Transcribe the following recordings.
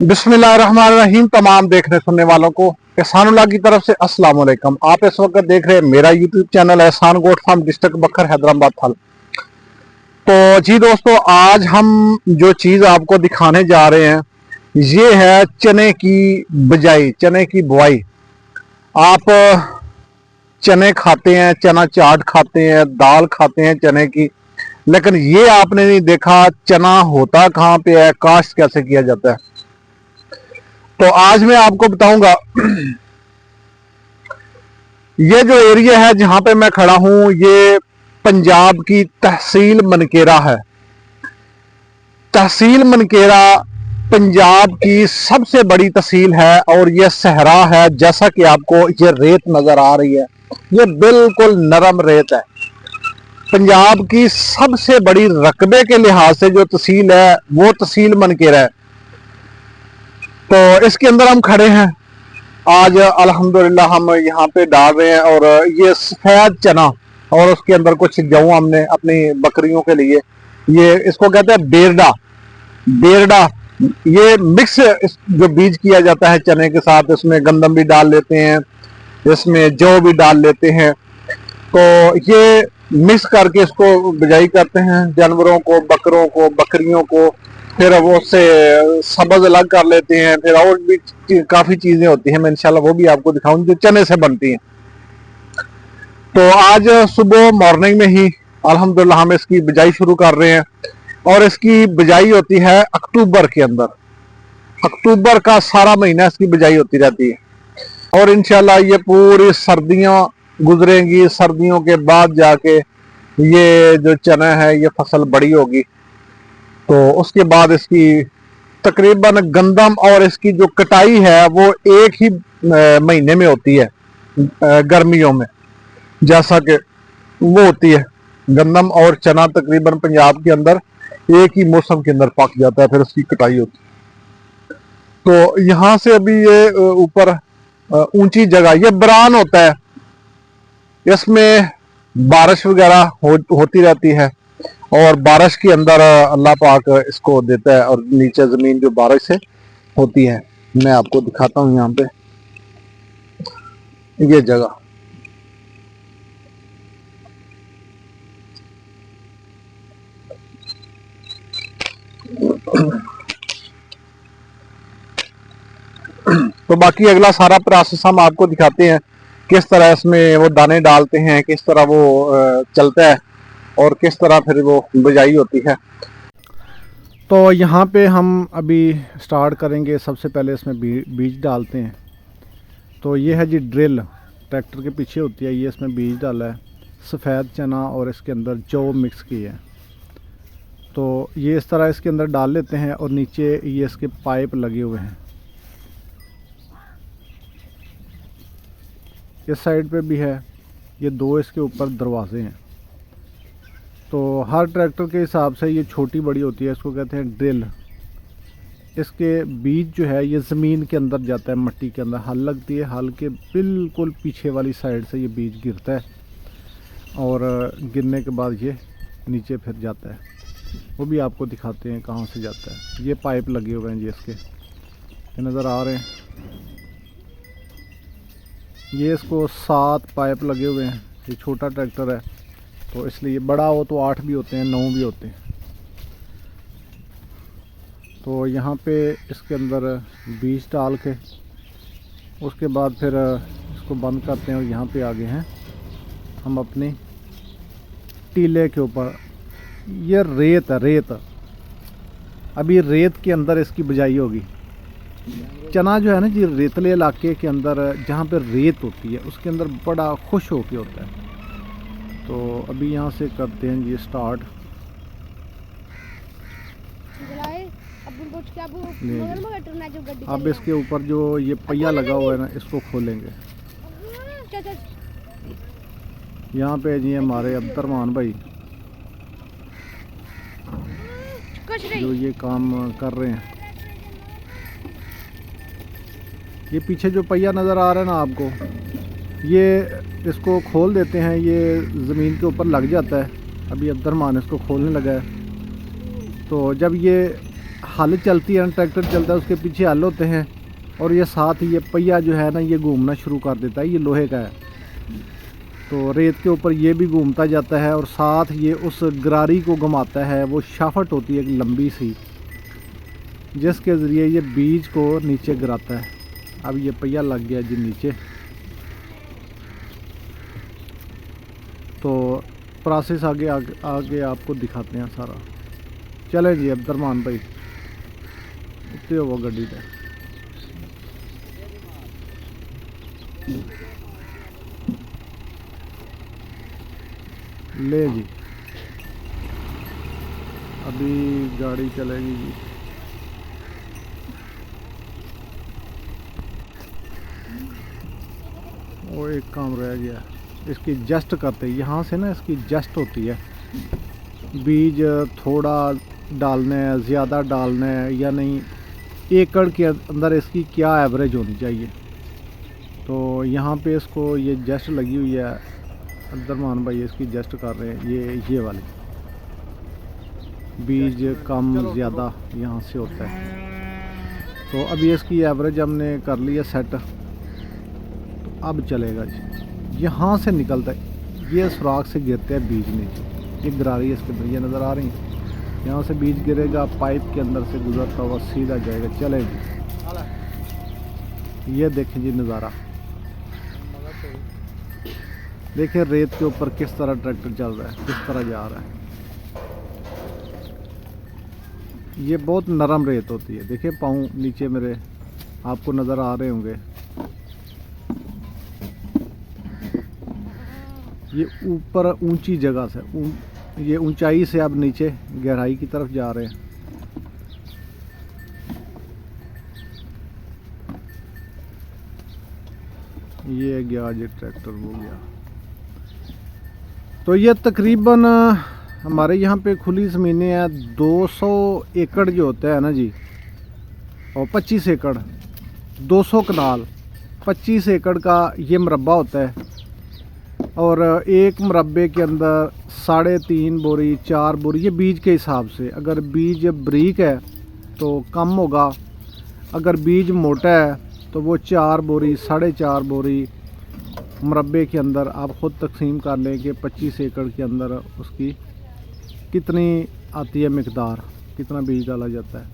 बिस्मिल्लाहिर्रहमानिर्रहीम। तमाम देखने सुनने वालों को एहसानुल्लाह की तरफ से अस्सलाम वालेकुम। आप इस वक्त देख रहे हैं मेरा यूट्यूब चैनल एहसान गोट फार्म, डिस्ट्रिक्ट बखर, हैदराबाद थल। तो जी दोस्तों, आज हम जो चीज़ आपको दिखाने जा रहे हैं ये है चने की बिजाई, चने की बुआई। आप चने खाते हैं, चना चाट खाते हैं, दाल खाते हैं चने की, लेकिन ये आपने नहीं देखा चना होता कहाँ पे है, काश्त कैसे किया जाता है। तो आज मैं आपको बताऊंगा ये जो एरिया है जहां पे मैं खड़ा हूं, ये पंजाब की तहसील मनकेरा है। तहसील मनकेरा पंजाब की सबसे बड़ी तहसील है और ये सहरा है। जैसा कि आपको ये रेत नजर आ रही है, ये बिल्कुल नरम रेत है। पंजाब की सबसे बड़ी रकबे के लिहाज से जो तहसील है वो तहसील मनकेरा है। तो इसके अंदर हम खड़े हैं आज। अल्हम्दुलिल्लाह हम यहाँ पे डाल रहे हैं और ये सफेद चना और उसके अंदर कुछ गेहूं हमने अपनी बकरियों के लिए, ये इसको कहते हैं बेरडा। बेरडा ये मिक्स जो बीज किया जाता है चने के साथ, इसमें गंदम भी डाल लेते हैं, इसमें जौ भी डाल लेते हैं। तो ये मिक्स करके इसको बिजाई करते हैं जानवरों को, बकरों को, बकरियों को। फिर वो उससे सब्ज अलग कर लेते हैं। फिर और भी काफी चीजें होती हैं, मैं इंशाल्लाह वो भी आपको दिखाऊंगी जो चने से बनती हैं। तो आज सुबह मॉर्निंग में ही अल्हम्दुलिल्लाह हम इसकी बिजाई शुरू कर रहे हैं और इसकी बिजाई होती है अक्टूबर के अंदर। अक्टूबर का सारा महीना इसकी बिजाई होती रहती है और इंशाल्लाह ये पूरी सर्दियां गुजरेंगी। सर्दियों के बाद जाके ये जो चना है ये फसल बड़ी होगी। तो उसके बाद इसकी तकरीबन गंदम और इसकी जो कटाई है वो एक ही महीने में होती है, गर्मियों में जैसा कि वो होती है। गंदम और चना तकरीबन पंजाब के अंदर एक ही मौसम के अंदर पक जाता है, फिर उसकी कटाई होती है। तो यहाँ से अभी ये ऊपर ऊंची जगह, ये बरान होता है, इसमें बारिश वगैरह होती रहती है और बारिश के अंदर अल्लाह पाक इसको देता है और नीचे जमीन जो बारिश से होती है। मैं आपको दिखाता हूँ यहाँ पे ये जगह। तो बाकी अगला सारा प्रोसेस हम आपको दिखाते हैं, किस तरह इसमें वो दाने डालते हैं, किस तरह वो चलता है और किस तरह फिर वो बिजाई होती है। तो यहाँ पे हम अभी स्टार्ट करेंगे। सबसे पहले इसमें बीज डालते हैं। तो ये है जी ड्रिल, ट्रैक्टर के पीछे होती है, ये इसमें बीज डाला है, सफ़ेद चना और इसके अंदर जौ मिक्स की है। तो ये इस तरह इसके अंदर डाल लेते हैं और नीचे ये इसके पाइप लगे हुए हैं। इस साइड पे भी है, ये दो इसके ऊपर दरवाजे हैं। तो हर ट्रैक्टर के हिसाब से ये छोटी बड़ी होती है, इसको कहते हैं ड्रिल। इसके बीज जो है ये ज़मीन के अंदर जाता है, मिट्टी के अंदर हल लगती है, हल के बिल्कुल पीछे वाली साइड से ये बीज गिरता है और गिरने के बाद ये नीचे फिर जाता है। वो भी आपको दिखाते हैं कहाँ से जाता है। ये पाइप लगे हुए हैं जी इसके, ये नज़र आ रहे हैं। ये इसको 7 पाइप लगे हुए हैं। ये छोटा ट्रैक्टर है तो इसलिए, बड़ा हो तो 8 भी होते हैं, 9 भी होते हैं। तो यहाँ पे इसके अंदर बीज डाल के उसके बाद फिर इसको बंद करते हैं और यहाँ पे आगे हैं हम अपने टीले के ऊपर। ये रेत है, रेत। अभी रेत के अंदर इसकी बिजाई होगी। चना जो है ना जी, रेतले इलाके के अंदर जहाँ पे रेत होती है उसके अंदर बड़ा खुश होके होता है। तो अभी यहाँ से करते हैं ये स्टार्ट। अब इसके ऊपर जो ये पहिया लगा हुआ है ना, इसको खोलेंगे। यहाँ पे जी हमारे अब्दुर्रहमान भाई जो ये काम कर रहे हैं। ये पीछे जो पहिया नज़र आ रहा है ना आपको, ये इसको खोल देते हैं, ये ज़मीन के ऊपर लग जाता है। अभी अब्दुर्रहमान इसको खोलने लगा है। तो जब ये हल चलती है, ट्रैक्टर चलता है, उसके पीछे हल होते हैं और ये साथ ये पहिया जो है ना ये घूमना शुरू कर देता है। ये लोहे का है तो रेत के ऊपर ये भी घूमता जाता है और साथ ये उस गरारी को घुमाता है। वो शाफट होती है एक लंबी सी, जिसके ज़रिए ये बीज को नीचे गिराता है। अब ये पहिया लग गया जी नीचे। तो प्रोसेस आगे आगे आपको दिखाते हैं सारा। चले जी अब्दुर्रहमान भाई उतरे हो गड्डी पे। ले जी अभी गाड़ी चलेगी जी। वो एक काम रह गया, इसकी जस्ट करते यहाँ से ना, इसकी जस्ट होती है। बीज थोड़ा डालना है, ज़्यादा डालना है या नहीं, एकड़ के अंदर इसकी क्या एवरेज होनी चाहिए। तो यहाँ पे इसको ये जस्ट लगी हुई है। अब्दुर्रहमान भाई इसकी जस्ट कर रहे हैं। ये वाली बीज कम ज़्यादा यहाँ से होता है। तो अभी इसकी एवरेज हमने कर लिया सेट। तो अब चलेगा जी, यहाँ से निकलता है, ये सुराख से गिरते हैं बीज नीचे। ये गरारी इसके अंदर ये नज़र आ रही है, यहाँ से बीज गिरेगा, पाइप के अंदर से गुजरता हुआ सीधा जाएगा। चले जी, ये देखें जी नज़ारा, देखिए रेत के ऊपर किस तरह ट्रैक्टर चल रहा है, किस तरह जा रहा है। ये बहुत नरम रेत होती है। देखिए पाँव नीचे मेरे आपको नज़र आ रहे होंगे। ये ऊपर ऊंची जगह से ये ऊंचाई से अब नीचे गहराई की तरफ जा रहे हैं। ये गया जी ट्रैक्टर, वो गया। तो ये तकरीबन हमारे यहाँ पे खुली ज़मीनें हैं 200 एकड़ जो होता है ना जी, और 25 एकड़ 200 कनाल 25 एकड़ का ये मरबा होता है। और एक मरबे के अंदर 3.5 बोरी 4 बोरी, ये बीज के हिसाब से। अगर बीज बारीक है तो कम होगा, अगर बीज मोटा है तो वो 4 बोरी 4.5 बोरी मरबे के अंदर आप ख़ुद तकसीम कर लें कि 25 एकड़ के अंदर उसकी कितनी आती है मिकदार, कितना बीज डाला जाता है।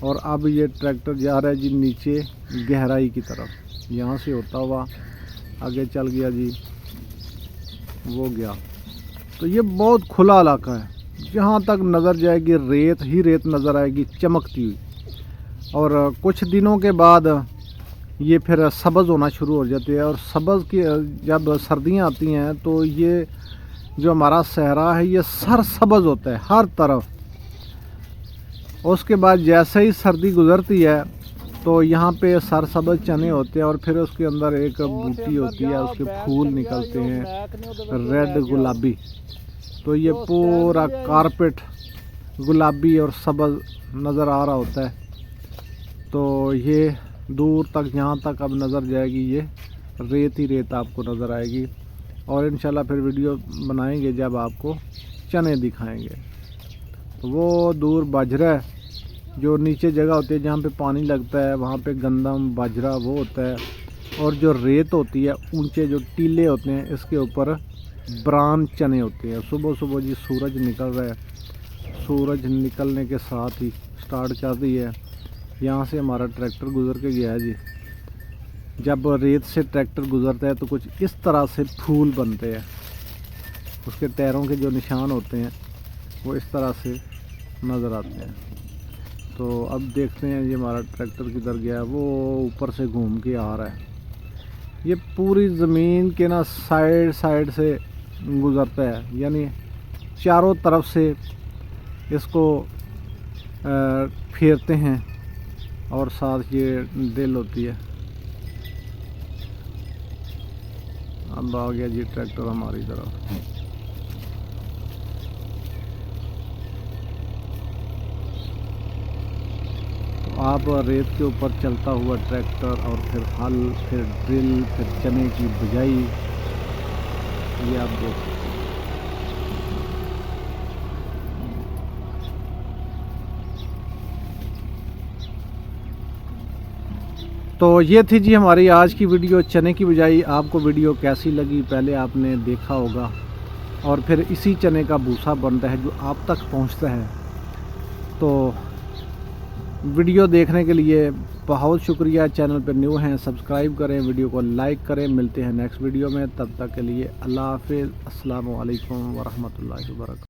और अब ये ट्रैक्टर जा रहा है जी नीचे गहराई की तरफ। यहाँ से होता हुआ आगे चल गया जी, वो गया। तो ये बहुत खुला इलाका है, जहाँ तक नज़र जाएगी रेत ही रेत नज़र आएगी चमकती हुई। और कुछ दिनों के बाद ये फिर सब्ज़ होना शुरू हो जाती है। और सब्ज़ की जब सर्दियाँ आती हैं तो ये जो हमारा सहरा है ये सर सब्ज़ होता है हर तरफ। उसके बाद जैसे ही सर्दी गुज़रती है तो यहाँ पे सर सब्ज़ चने होते हैं और फिर उसके अंदर एक बूटी होती है, उसके फूल निकलते हैं रेड गुलाबी। तो ये पूरा कारपेट गुलाबी और सब्ज़ नज़र आ रहा होता है। तो ये दूर तक, यहाँ तक अब नज़र जाएगी ये रेत ही रेत आपको नज़र आएगी। और इंशाल्लाह फिर वीडियो बनाएंगे जब आपको चने दिखाएंगे। तो वो दूर बाजरा जो नीचे जगह होती है जहाँ पे पानी लगता है, वहाँ पे गंदम बाजरा वो होता है। और जो रेत होती है, ऊंचे जो टीले होते हैं, इसके ऊपर ब्रान चने होते हैं। सुबह सुबह जी सूरज निकल रहा है, सूरज निकलने के साथ ही स्टार्ट कर दी है। यहाँ से हमारा ट्रैक्टर गुज़र के गया है जी। जब रेत से ट्रैक्टर गुज़रता है तो कुछ इस तरह से फूल बनते हैं, उसके टायरों के जो निशान होते हैं वो इस तरह से नज़र आते हैं। तो अब देखते हैं ये हमारा ट्रैक्टर किधर गया है। वो ऊपर से घूम के आ रहा है। ये पूरी ज़मीन के ना साइड साइड से गुज़रता है, यानी चारों तरफ से इसको फेरते हैं। और साथ ये दिल होती है। अब आ गया जी ट्रैक्टर हमारी तरफ। तो आप रेत के ऊपर चलता हुआ ट्रैक्टर और फिर हल, फिर ड्रिल, फिर चने की बुझाई, ये आप देख। तो ये थी जी हमारी आज की वीडियो चने की बिजाई। आपको वीडियो कैसी लगी पहले आपने देखा होगा, और फिर इसी चने का भूसा बनता है जो आप तक पहुंचता है। तो वीडियो देखने के लिए बहुत शुक्रिया। चैनल पर न्यू हैं सब्सक्राइब करें, वीडियो को लाइक करें। मिलते हैं नेक्स्ट वीडियो में, तब तक के लिए अल्लाह हाफिज़। अस्सलामु अलैकुम वरहमतुल्लाहि वबरकातुहू।